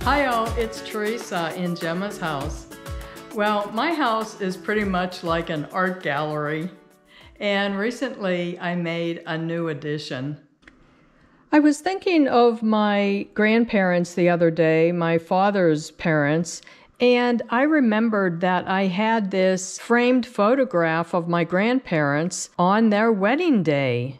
Hi all, it's Teresa in Gemma's house. Well, my house is pretty much like an art gallery, and recently I made a new addition. I was thinking of my grandparents the other day, my father's parents, and I remembered that I had this framed photograph of my grandparents on their wedding day.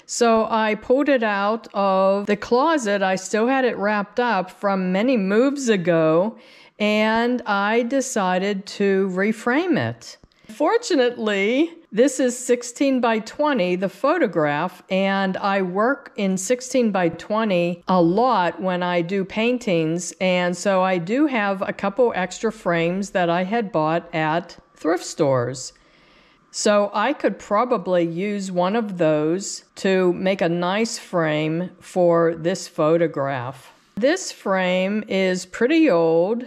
So I pulled it out of the closet. I still had it wrapped up from many moves ago, and I decided to reframe it. Fortunately, this is 16 by 20, the photograph, and I work in 16 by 20 a lot when I do paintings, and so I do have a couple extra frames that I had bought at thrift stores. So I could probably use one of those to make a nice frame for this photograph. This frame is pretty old,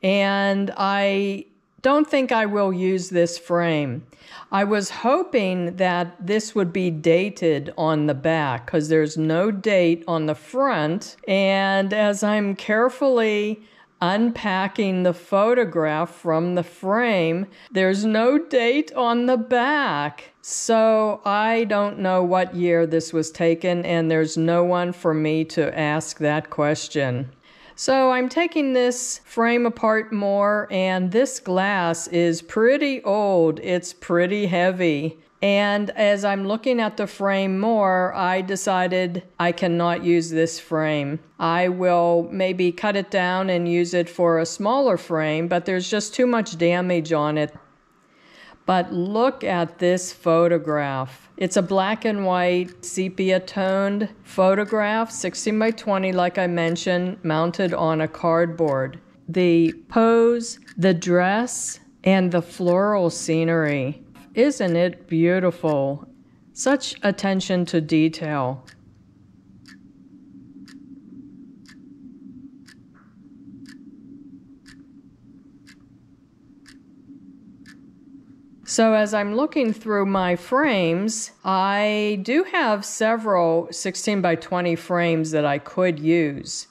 and I don't think I will use this frame. I was hoping that this would be dated on the back because there's no date on the front. And as I'm carefully unpacking the photograph from the frame, there's no date on the back. So I don't know what year this was taken, and there's no one for me to ask that question. So I'm taking this frame apart more, and this glass is pretty old. It's pretty heavy. And as I'm looking at the frame more, I decided I cannot use this frame. I will maybe cut it down and use it for a smaller frame, but there's just too much damage on it. But look at this photograph. It's a black and white sepia toned photograph, 16 by 20 like I mentioned, mounted on a cardboard. The pose, the dress, and the floral scenery. Isn't it beautiful? Such attention to detail. So as I'm looking through my frames, I do have several 16 by 20 frames that I could use.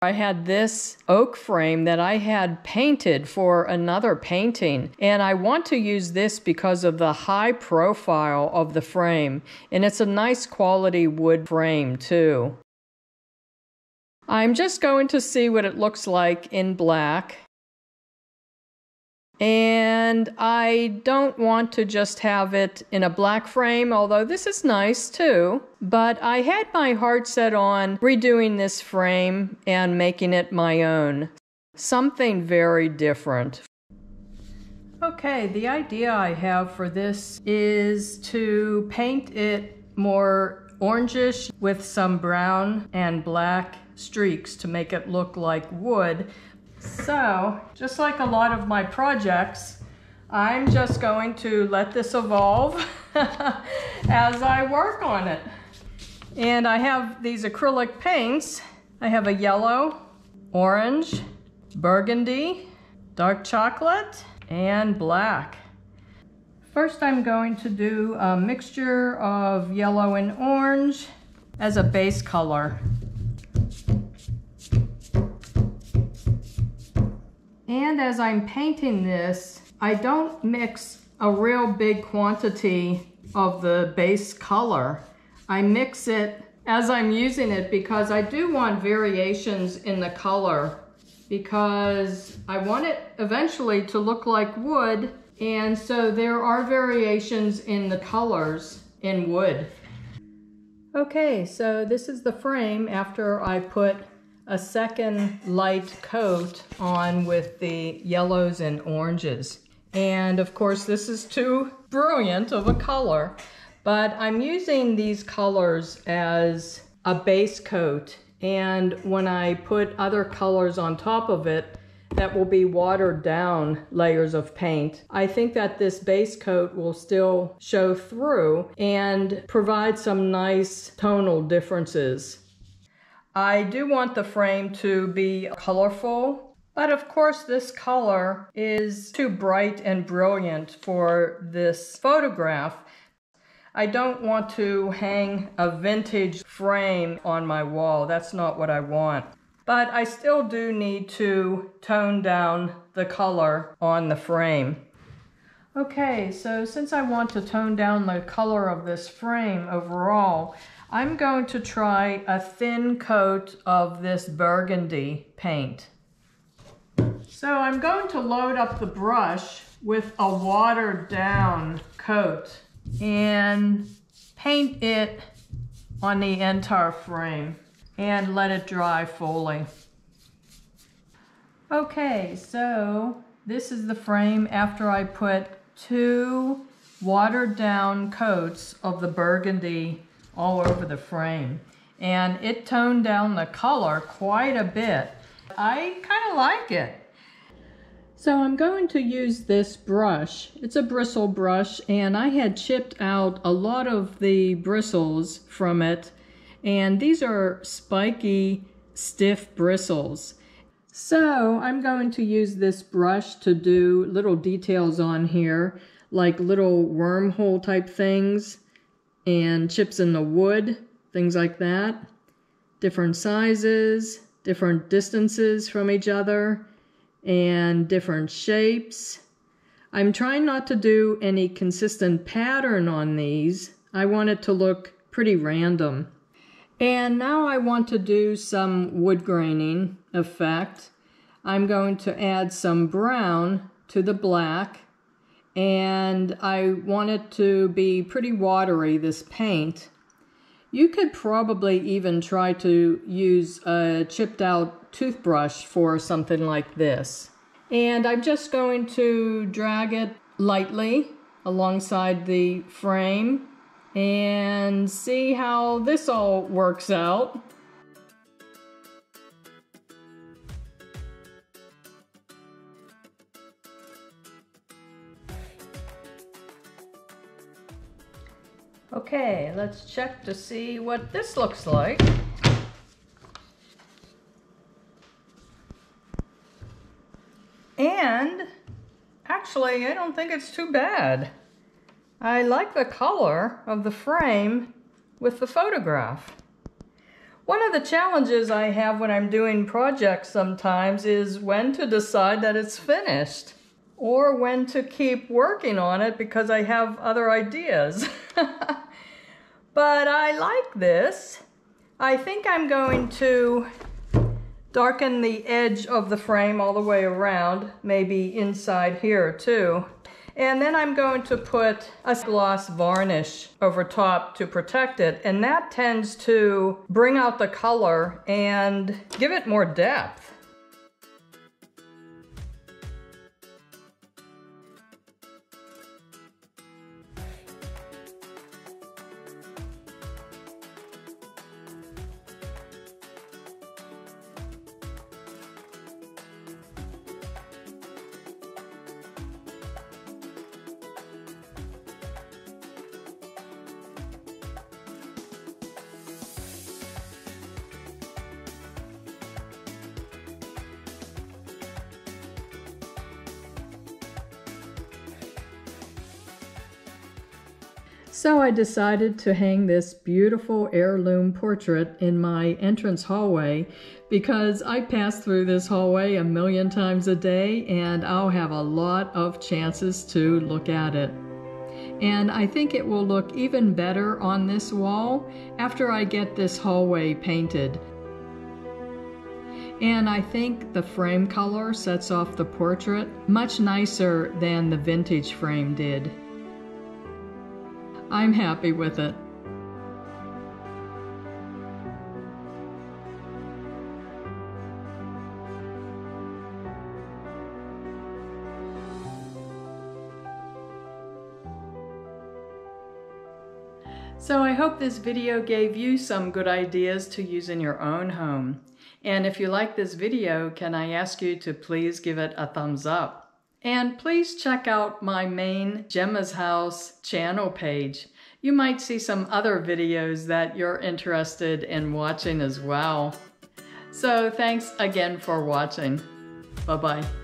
I had this oak frame that I had painted for another painting, and I want to use this because of the high profile of the frame, and it's a nice quality wood frame too. I'm just going to see what it looks like in black. And I don't want to just have it in a black frame, although this is nice too. But I had my heart set on redoing this frame and making it my own. Something very different. Okay, the idea I have for this is to paint it more orangish with some brown and black streaks to make it look like wood. So, just like a lot of my projects, I'm just going to let this evolve as I work on it. And I have these acrylic paints. I have a yellow, orange, burgundy, dark chocolate, and black. First I'm going to do a mixture of yellow and orange as a base color. And as I'm painting this, I don't mix a real big quantity of the base color. I mix it as I'm using it because I do want variations in the color because I want it eventually to look like wood, and so there are variations in the colors in wood. Okay, so this is the frame after I put a second light coat on with the yellows and oranges. And of course this is too brilliant of a color, but I'm using these colors as a base coat, and when I put other colors on top of it that will be watered down layers of paint, I think that this base coat will still show through and provide some nice tonal differences. I do want the frame to be colorful, but of course this color is too bright and brilliant for this photograph. I don't want to hang a vintage frame on my wall. That's not what I want. but I still do need to tone down the color on the frame. Okay, so since I want to tone down the color of this frame overall, I'm going to try a thin coat of this burgundy paint. So I'm going to load up the brush with a watered down coat and paint it on the entire frame and let it dry fully. Okay, so this is the frame after I put 2 watered down coats of the burgundy all over the frame, and it toned down the color quite a bit. I kind of like it. So I'm going to use this brush. It's a bristle brush, and I had chipped out a lot of the bristles from it, and these are spiky, stiff bristles. So I'm going to use this brush to do little details on here, like little wormhole type things and chips in the wood, things like that. Different sizes, different distances from each other, and different shapes. I'm trying not to do any consistent pattern on these. I want it to look pretty random. And now I want to do some wood graining effect. I'm going to add some brown to the black, and I want it to be pretty watery, this paint. You could probably even try to use a chipped out toothbrush for something like this. And I'm just going to drag it lightly alongside the frame and see how this all works out. Okay, let's check to see what this looks like. And actually, I don't think it's too bad. I like the color of the frame with the photograph. One of the challenges I have when I'm doing projects sometimes is when to decide that it's finished, or when to keep working on it because I have other ideas. But I like this. I think I'm going to darken the edge of the frame all the way around, maybe inside here too. And then I'm going to put a gloss varnish over top to protect it, and that tends to bring out the color and give it more depth. So I decided to hang this beautiful heirloom portrait in my entrance hallway because I pass through this hallway a million times a day and I'll have a lot of chances to look at it. And I think it will look even better on this wall after I get this hallway painted. And I think the frame color sets off the portrait much nicer than the vintage frame did. I'm happy with it. So I hope this video gave you some good ideas to use in your own home. And if you like this video, can I ask you to please give it a thumbs up? And please check out my main Gemma's House channel page. You might see some other videos that you're interested in watching as well. So thanks again for watching. Bye-bye.